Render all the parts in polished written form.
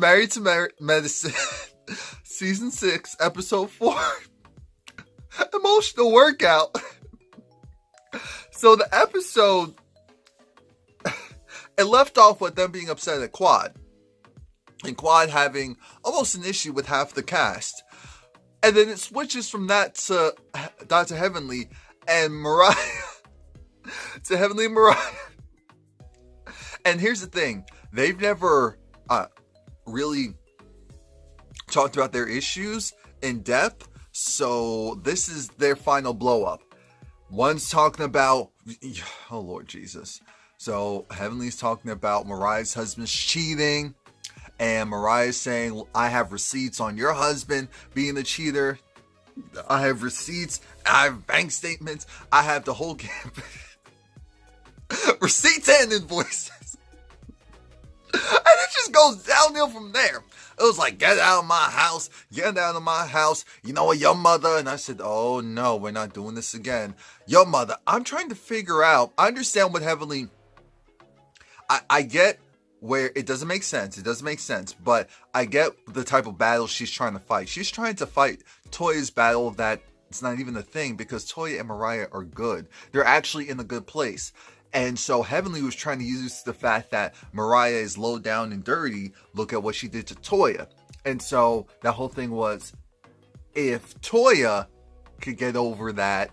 Married to Medicine, Season 6, Episode 4, Emotional Workout. So the episode, it left off with them being upset at Quad. And Quad having almost an issue with half the cast. And then it switches from that to Dr. Heavenly and Mariah. To Heavenly and Mariah. And here's the thing. They've never really talked about their issues in depth. So this is their final blow up. One's talking about, oh Lord Jesus. So Heavenly's talking about Mariah's husband's cheating. And Mariah's saying, I have receipts on your husband being the cheater. I have receipts. I have bank statements. I have the whole gambit. Receipts and invoices. And it just goes downhill from there. It was like, get out of my house. Get out of my house. You know what, your mother. And I said, oh no, we're not doing this again. Your mother. I'm trying to figure out. I understand what Heavenly. I get where it doesn't make sense. It doesn't make sense. But I get the type of battle she's trying to fight. She's trying to fight Toya's battle that it's not even a thing, because Toya and Mariah are good. They're actually in a good place. And so Heavenly was trying to use the fact that Mariah is low down and dirty. Look at what she did to Toya. And so that whole thing was, if Toya could get over that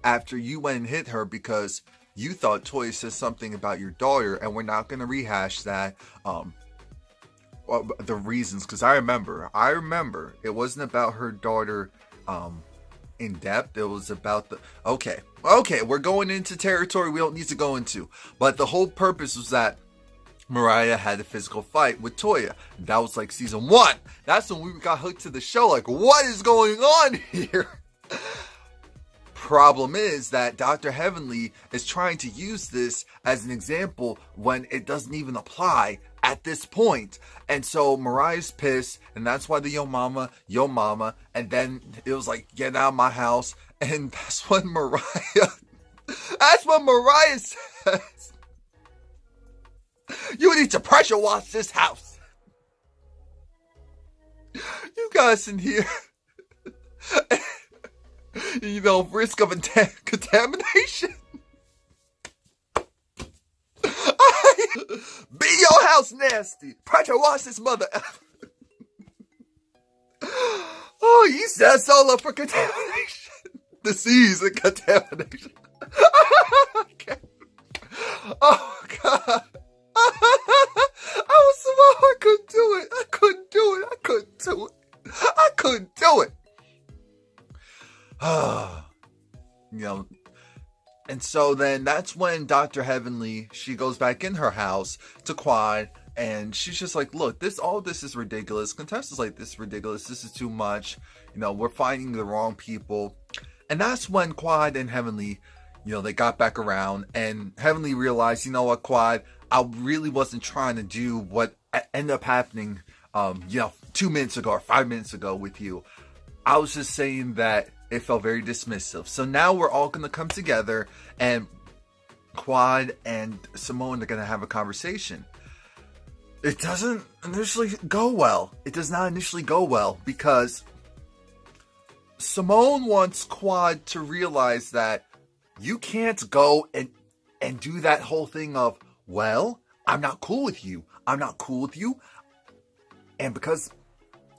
after you went and hit her because you thought Toya said something about your daughter, and we're not going to rehash that, the reasons, because I remember it wasn't about her daughter in depth. It was about the, okay, we're going into territory we don't need to go into, but the whole purpose was that Mariah had a physical fight with Toya. That was like season 1. That's when we got hooked to the show, like, what is going on here? Problem is that Dr. Heavenly is trying to use this as an example when it doesn't even apply at this point. And so Mariah's pissed, and that's why the yo mama, and then it was like, get out of my house. And that's when Mariah says, you need to pressure wash this house. You guys in here, you know, risk of contamination. Be your house nasty. Pressure wash this mother. Oh, you set us all up for contamination. Disease and contamination. Okay. Oh, God. I couldn't do it. You know, and so then that's when Dr. Heavenly, she goes back in her house to Quad, and she's just like, look, all this is ridiculous. Contestants like, this is ridiculous. This is too much. You know, we're finding the wrong people. And that's when Quad and Heavenly, you know, they got back around, and Heavenly realized, you know what, Quad, I really wasn't trying to do what ended up happening, 2 minutes ago or 5 minutes ago with you. I was just saying that it felt very dismissive. So now we're all going to come together, and Quad and Simone are going to have a conversation. It doesn't initially go well. It does not initially go well because Simone wants Quad to realize that you can't go and do that whole thing of, well, I'm not cool with you. And because,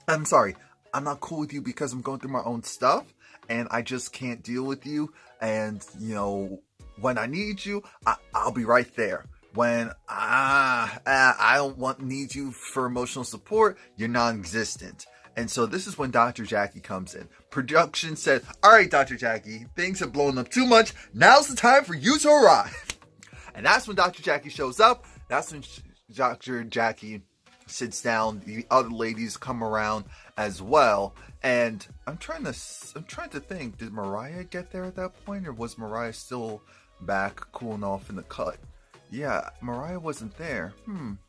I'm sorry, I'm not cool with you because I'm going through my own stuff and I just can't deal with you. And, you know, when I need you, I'll be right there. When I don't need you for emotional support, you're non-existent. And so this is when Dr. Jackie comes in. Production said, all right, Dr. Jackie, things have blown up too much. Now's the time for you to arrive. And that's when Dr. Jackie shows up. That's when Dr. Jackie sits down. The other ladies come around as well. And I'm trying to think, did Mariah get there at that point? Or was Mariah still back cooling off in the cut? Yeah, Mariah wasn't there.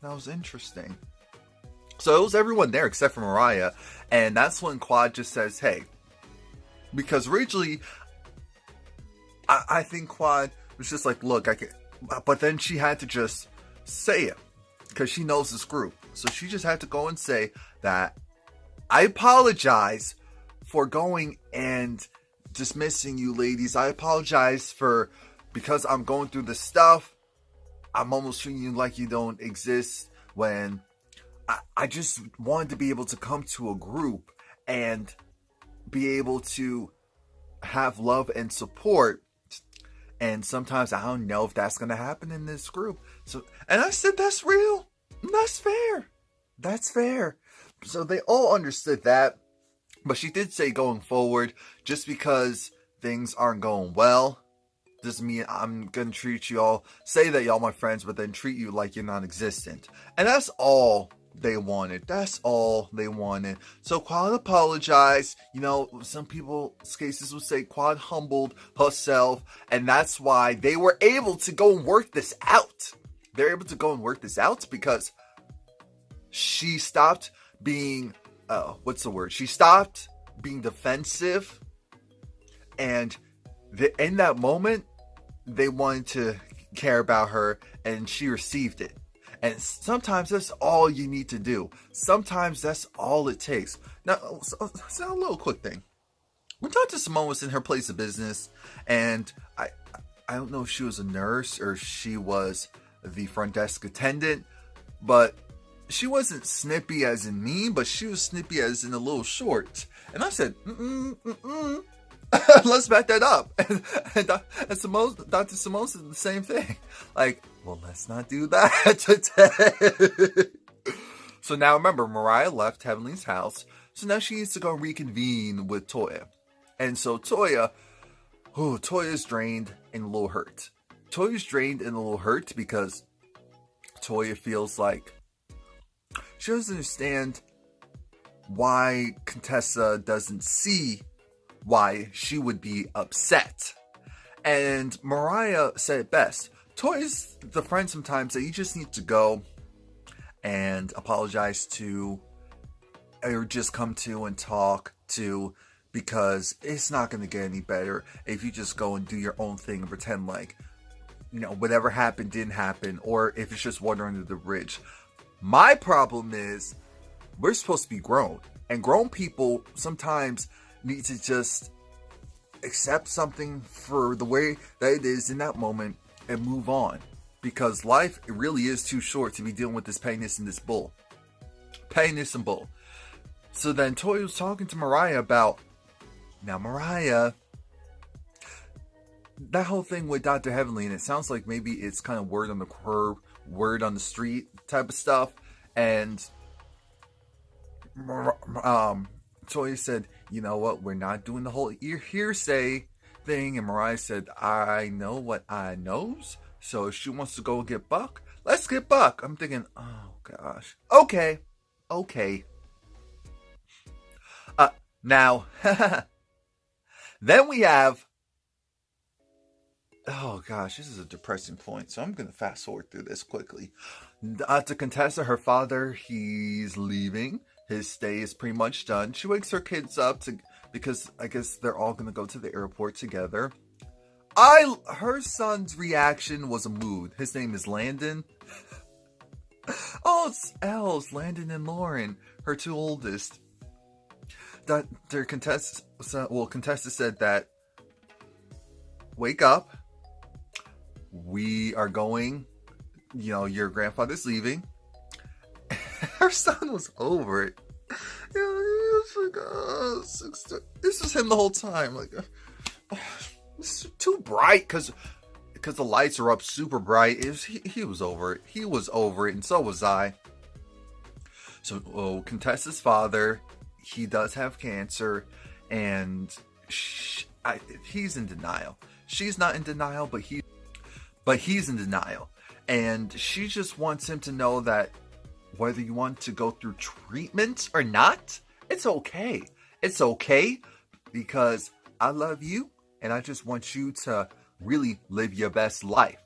That was interesting. So it was everyone there except for Mariah. And that's when Quad just says, hey. Because originally, I think Quad was just like, look, I can. But then she had to just say it. Because she knows this group. So she just had to go and say that I apologize for going and dismissing you ladies. I apologize because I'm going through this stuff. I'm almost treating you like you don't exist when I just wanted to be able to come to a group and be able to have love and support. And sometimes I don't know if that's going to happen in this group. And I said, that's real. That's fair. That's fair. So they all understood that. But she did say going forward, just because things aren't going well, doesn't mean I'm going to treat you all, say that y'all my friends, but then treat you like you're non-existent. And that's all they wanted. That's all they wanted. So Quad apologized. You know, some people's cases would say Quad humbled herself. And that's why they were able to go and work this out. They're able to go and work this out because she stopped being, She stopped being defensive. And in that moment, they wanted to care about her, and she received it. And sometimes that's all you need to do. Sometimes that's all it takes. Now, so a little quick thing. When Dr. Simone was in her place of business, and I don't know if she was a nurse or she was the front desk attendant, but she wasn't snippy as in mean, but she was snippy as in a little short. And I said, let's back that up. And Dr. Simone said the same thing. Like, well, let's not do that today. So now remember, Mariah left Heavenly's house. So now she needs to go reconvene with Toya. And so Toya's drained and a little hurt. Toya's drained and a little hurt because Toya feels like she doesn't understand why Contessa doesn't see why she would be upset. And Mariah said it best. Toya's the friend sometimes that you just need to go and apologize to, or just come to and talk to, because it's not going to get any better if you just go and do your own thing and pretend like, you know, whatever happened didn't happen, or if it's just water under the bridge. My problem is we're supposed to be grown, and grown people sometimes need to just accept something for the way that it is in that moment and move on, because life, it really is too short to be dealing with this pettiness and this bull. Pettiness and bull. So then Toya was talking to Mariah about, now Mariah, that whole thing with Dr. Heavenly, and it sounds like maybe it's kind of word on the curb, word on the street type of stuff. And Toya said, you know what, we're not doing the whole hearsay thing. And Mariah said, I know what I knows. So if she wants to go get Buck, let's get Buck. I'm thinking, oh gosh. Okay. Now, then we have, oh gosh, this is a depressing point, so I'm going to fast forward through this quickly. To Contessa, her father, he's leaving. His stay is pretty much done. She wakes her kids up because I guess they're all going to go to the airport together. Her son's reaction was a mood. His name is Landon. Oh, it's Els, Landon and Lauren, her two oldest. Contessa said that, wake up. We are going, you know, your grandfather's leaving. Her son was over it. You know, he was like, this was him the whole time. Like, it's too bright because the lights are up super bright. He was over it. He was over it, and so was I. So, Contessa's father, he does have cancer, and he's in denial. She's not in denial, but he's in denial. And she just wants him to know that whether you want to go through treatment or not, it's okay. It's okay because I love you and I just want you to really live your best life.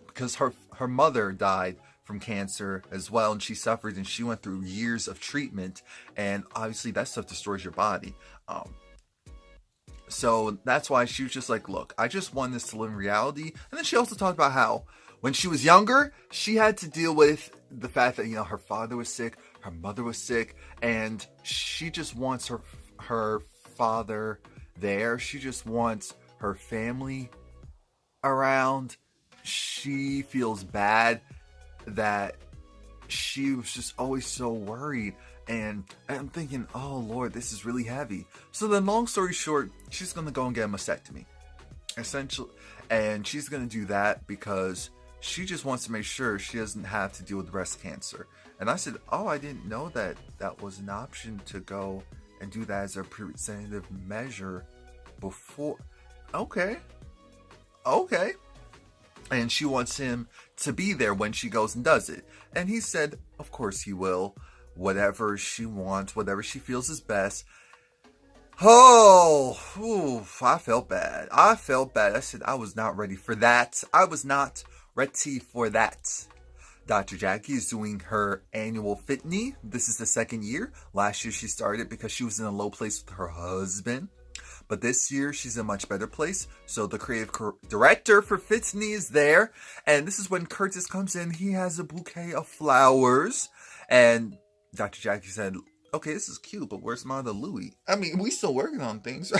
Because her mother died from cancer as well, and she suffered and she went through years of treatment, and obviously that stuff destroys your body. So that's why she was just like, look, I just want this to live in reality. And then she also talked about how When she was younger, she had to deal with the fact that, her father was sick, her mother was sick, and she just wants her father there. She just wants her family around. She feels bad that she was just always so worried. And I'm thinking, oh Lord, this is really heavy. So then, long story short, she's going to go and get a mastectomy. Essentially, and she's going to do that because she just wants to make sure she doesn't have to deal with breast cancer. And I said, oh, I didn't know that was an option to go and do that as a preventative measure before. Okay. And she wants him to be there when she goes and does it. And he said, of course he will. Whatever she wants, whatever she feels is best. Oh, I felt bad. I said I was not ready for that. I was not ready for that. Dr. Jackie is doing her annual Fitney. This is the second year. Last year she started because she was in a low place with her husband. But this year she's in a much better place. So the creative director for Fitney is there. And this is when Curtis comes in. He has a bouquet of flowers. And Dr. Jackie said, okay, this is cute, but where's my other Louis? I mean, we still working on things.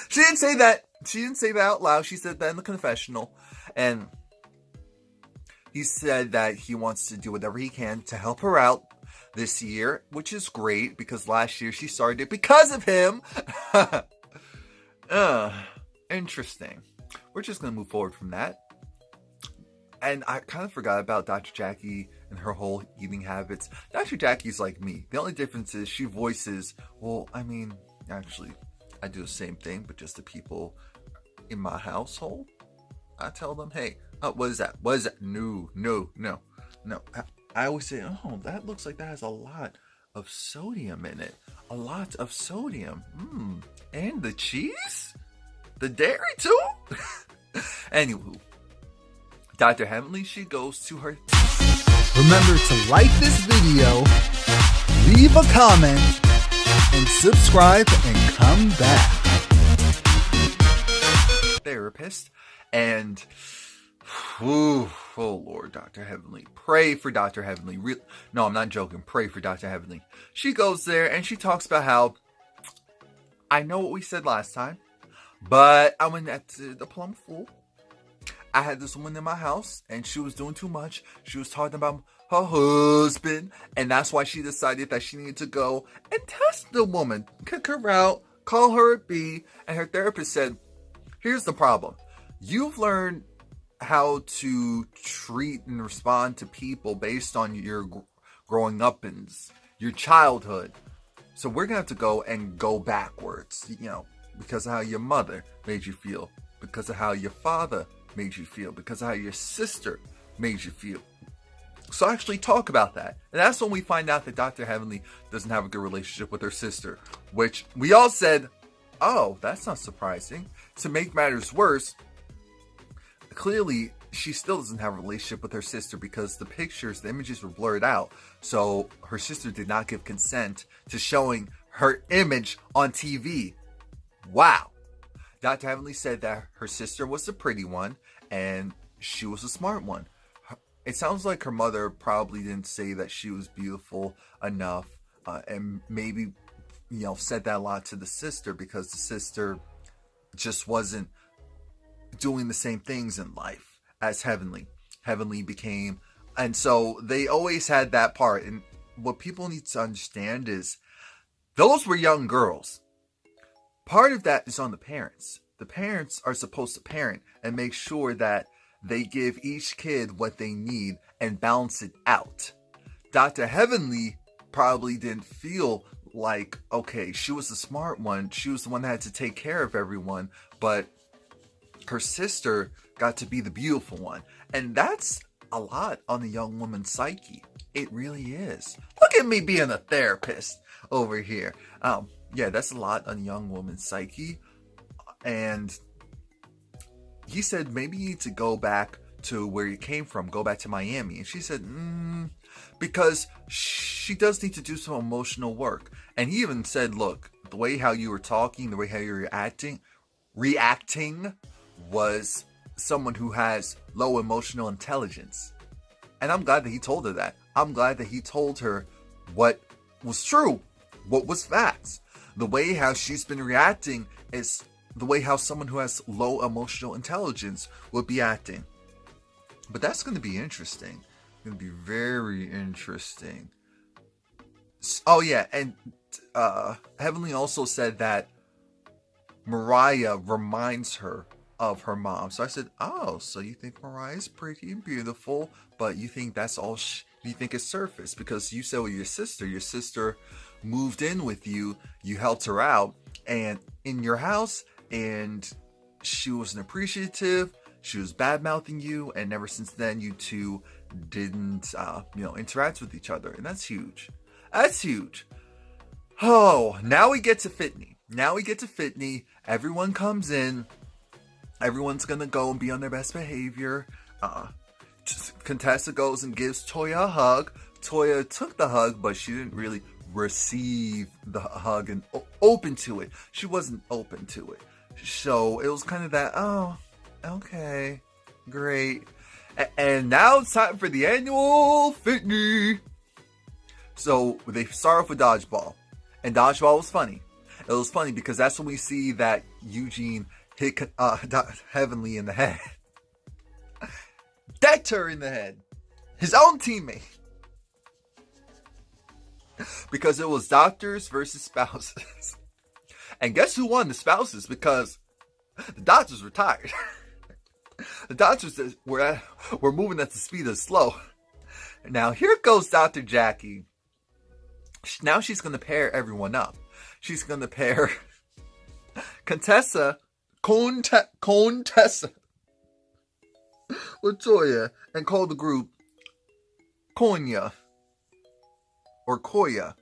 She didn't say that. She didn't say that out loud. She said that in the confessional. And he said that he wants to do whatever he can to help her out this year, which is great because last year she started it because of him. Interesting. We're just going to move forward from that. And I kind of forgot about Dr. Jackie and her whole eating habits. Dr. Jackie's like me. The only difference is she voices, well, I mean, actually, I do the same thing, but just the people in my household. I tell them, hey, what is that? What is that? No. I always say, oh, that looks like that has a lot of sodium in it. A lot of sodium. And the cheese? The dairy too? Anywho. Dr. Heavenly, she goes to her. Remember to like this video, leave a comment, and subscribe and come back. Therapist. And, oh Lord, Dr. Heavenly. Pray for Dr. Heavenly. No, I'm not joking. Pray for Dr. Heavenly. She goes there and she talks about how, I know what we said last time, but I went at the plum fool. I had this woman in my house, and she was doing too much. She was talking about her husband, and that's why she decided that she needed to go and test the woman, kick her out, call her a B, and her therapist said, here's the problem. You've learned how to treat and respond to people based on your growing up and your childhood. So we're going to have to go backwards, because of how your mother made you feel, because of how your father made you feel, because of how your sister made you feel. So actually talk about that. And that's when we find out that Dr. Heavenly doesn't have a good relationship with her sister, which we all said, oh, that's not surprising. To make matters worse, clearly she still doesn't have a relationship with her sister because the images were blurred out. So her sister did not give consent to showing her image on TV. Wow. Dr. Heavenly said that her sister was the pretty one and she was the smart one. It sounds like her mother probably didn't say that she was beautiful enough and maybe, said that a lot to the sister because the sister just wasn't doing the same things in life as Heavenly. Heavenly became, and so they always had that part. And what people need to understand is those were young girls. Part of that is on the parents. The parents are supposed to parent and make sure that they give each kid what they need and balance it out. Dr. Heavenly probably didn't feel like, okay, she was the smart one. She was the one that had to take care of everyone. But her sister got to be the beautiful one. And that's a lot on the young woman's psyche. It really is. Look at me being a therapist over here. Yeah, that's a lot on a young woman's psyche. And he said, maybe you need to go back to where you came from, go back to Miami. And she said, because she does need to do some emotional work. And he even said, look, the way how you were talking, the way how you were reacting was someone who has low emotional intelligence. And I'm glad that he told her that. I'm glad that he told her what was true, what was facts. The way how she's been reacting is the way how someone who has low emotional intelligence would be acting. But that's going to be interesting. Going to be very interesting. Oh yeah, and Heavenly also said that Mariah reminds her of her mom. So I said, oh, so you think Mariah's pretty and beautiful, but you think that's all you think is surface, because you said with your sister moved in with you, you helped her out and in your house, and she wasn't appreciative, she was bad-mouthing you, and ever since then you two didn't interact with each other. And that's huge. That's huge. Oh, now we get to Fitney. Everyone comes in. Everyone's gonna go and be on their best behavior. Contessa goes and gives Toya a hug. Toya took the hug, but she didn't really receive the hug and open to it. She wasn't open to it. So it was kind of that, oh, okay, great. And now it's time for the annual Fitney. So they start off with dodgeball. And dodgeball was funny. It was funny because that's when we see that Eugene hit Heavenly in the head. Decked her in the head. His own teammate. Because it was doctors versus spouses. And guess who won? The spouses, because the doctors were tired. The doctors were moving at the speed of slow. Now here goes Dr. Jackie. Now she's going to pair everyone up. She's going to pair Contessa with Toya and call the group Konya. Or Koya.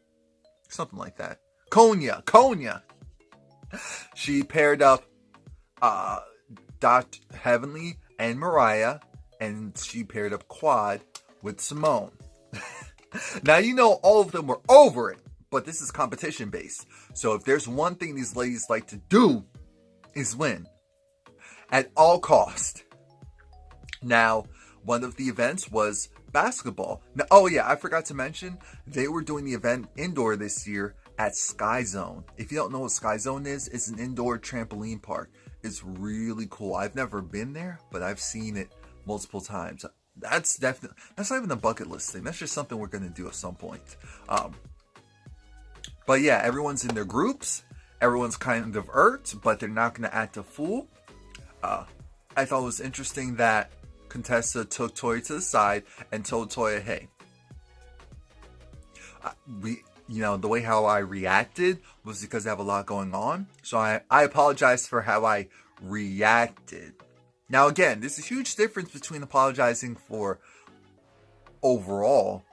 Something like that. Konya. She paired up Heavenly and Mariah, and she paired up Quad with Simone. Now, you know, all of them were over it, but this is competition based. So if there's one thing these ladies like to do, is win at all cost. Now, one of the events was basketball. Now, oh yeah, I forgot to mention, they were doing the event indoor this year at Sky Zone. If you don't know what Sky Zone is, it's an indoor trampoline park. It's really cool. I've never been there, but I've seen it multiple times. That's not even a bucket list thing. That's just something we're going to do at some point. But yeah, everyone's in their groups. Everyone's kind of irked, but they're not going to act a fool. I thought it was interesting that Contessa took Toya to the side and told Toya, hey, the way how I reacted was because I have a lot going on. So I apologize for how I reacted. Now, again, there's a huge difference between apologizing for overall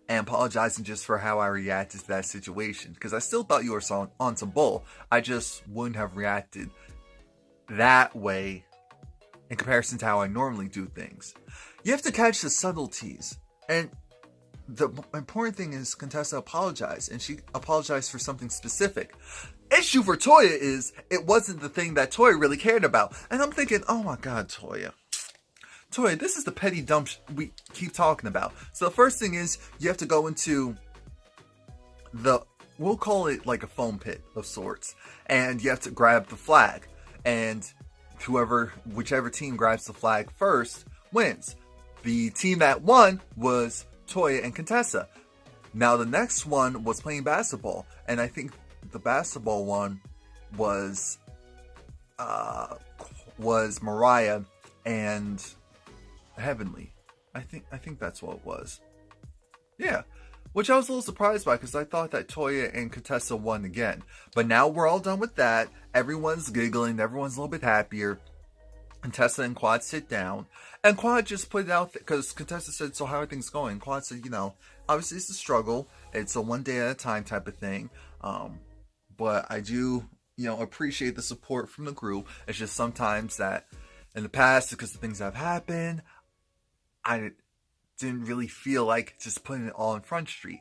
and apologizing just for how I reacted to that situation. Because I still thought you were on some bull. I just wouldn't have reacted that way in comparison to how I normally do things. You have to catch the subtleties. And the important thing is Contessa apologized. And she apologized for something specific. Issue for Toya is it wasn't the thing that Toya really cared about. And I'm thinking, oh my God, Toya, this is the petty dump we keep talking about. So the first thing is you have to go into we'll call it like a foam pit of sorts. And you have to grab the flag. And whichever team grabs the flag first wins. The team that won was Toya and Contessa. Now the next one was playing basketball. And I think the basketball one was Mariah and Heavenly. I think that's what it was. Yeah. Which I was a little surprised by because I thought that Toya and Contessa won again. But now we're all done with that. Everyone's giggling. Everyone's a little bit happier. Contessa and Quad sit down. And Quad just put it out because Contessa said, so how are things going? Quad said, obviously it's a struggle. It's a one day at a time type of thing. But I do, appreciate the support from the group. It's just sometimes that in the past, because of things that have happened, I didn't really feel like just putting it all in Front Street.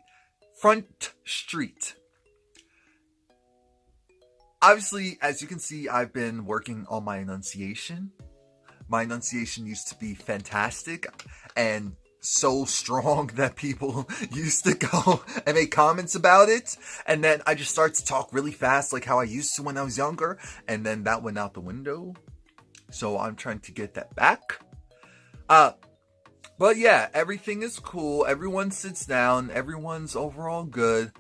Obviously, as you can see, I've been working on my enunciation. my enunciation used to be fantastic and so strong that people used to go and make comments about it. And then I just started to talk really fast like how I used to when I was younger. And then that went out the window. So I'm trying to get that back. But yeah, everything is cool. Everyone sits down. Everyone's overall good.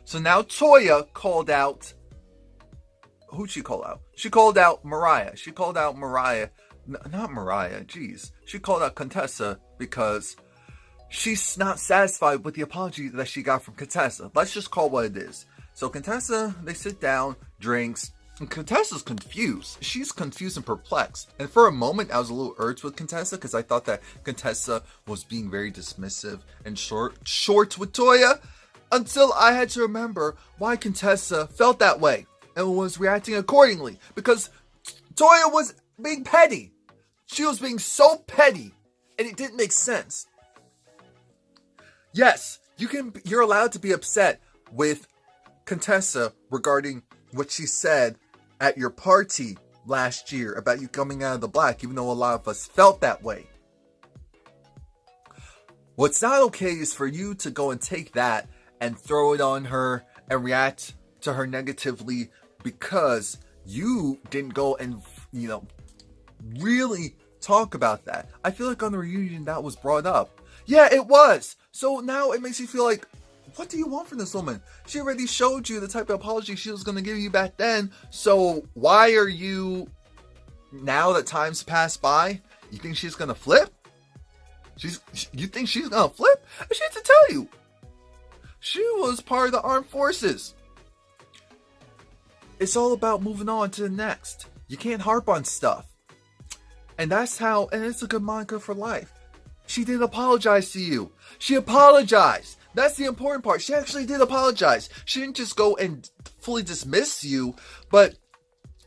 So now Toya called out. Who'd she call out? She called out Mariah. Not Mariah. Jeez. She called out Contessa because she's not satisfied with the apology that she got from Contessa. Let's just call what it is. So Contessa, they sit down, drinks. And Contessa's confused. She's confused and perplexed. And for a moment, I was a little irked with Contessa because I thought that Contessa was being very dismissive and short with Toya. Until I had to remember why Contessa felt that way and was reacting accordingly. Because Toya was being petty. She was being so petty. And it didn't make sense. Yes, you're allowed to be upset with Contessa regarding what she said at your party last year about you coming out of the black, even though a lot of us felt that way. What's not okay is for you to go and take that and throw it on her and react to her negatively because you didn't go and, really talk about that. I feel like on the reunion that was brought up. Yeah, it was. So now it makes you feel like, what do you want from this woman? She already showed you the type of apology she was going to give you back then. So why are you, now that time's passed by, you think she's going to flip? You think she's going to flip? I should have to tell you. She was part of the armed forces. It's all about moving on to the next. You can't harp on stuff. And that's how, and it's a good moniker for life. She did apologize to you. She apologized. That's the important part. She actually did apologize. She didn't just go and fully dismiss you, but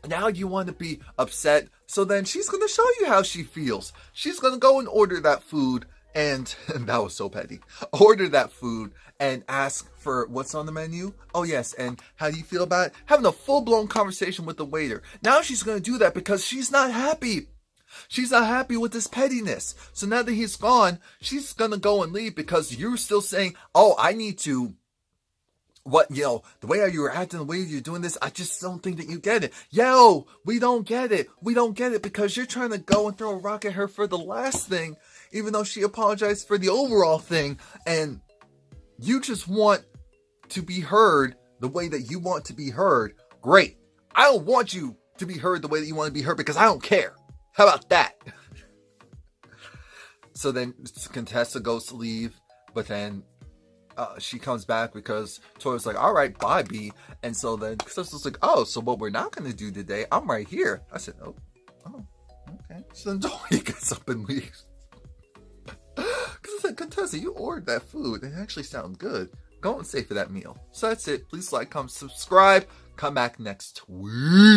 now you want to be upset. So then she's going to show you how she feels. She's going to go and order that food and that was so petty. Order that food and ask for what's on the menu. Oh yes, and how do you feel about it? Having a full-blown conversation with the waiter. Now she's going to do that because she's not happy. She's not happy with this pettiness. So now that he's gone, she's going to go and leave because you're still saying, oh, I need to, the way you're acting, the way you're doing this, I just don't think that you get it. Yo, we don't get it. We don't get it because you're trying to go and throw a rock at her for the last thing, even though she apologized for the overall thing. And you just want to be heard the way that you want to be heard. Great. I don't want you to be heard the way that you want to be heard because I don't care. How about that? So then Contessa goes to leave, but then she comes back because Toya's like, all right, bye, B. And so then Contessa's like, oh, so what we're not going to do today, I'm right here. I said, oh, okay. So then Toya gets up and leaves. Because I said, Contessa, you ordered that food. It actually sounds good. Go and stay for that meal. So that's it. Please like, comment, subscribe. Come back next week.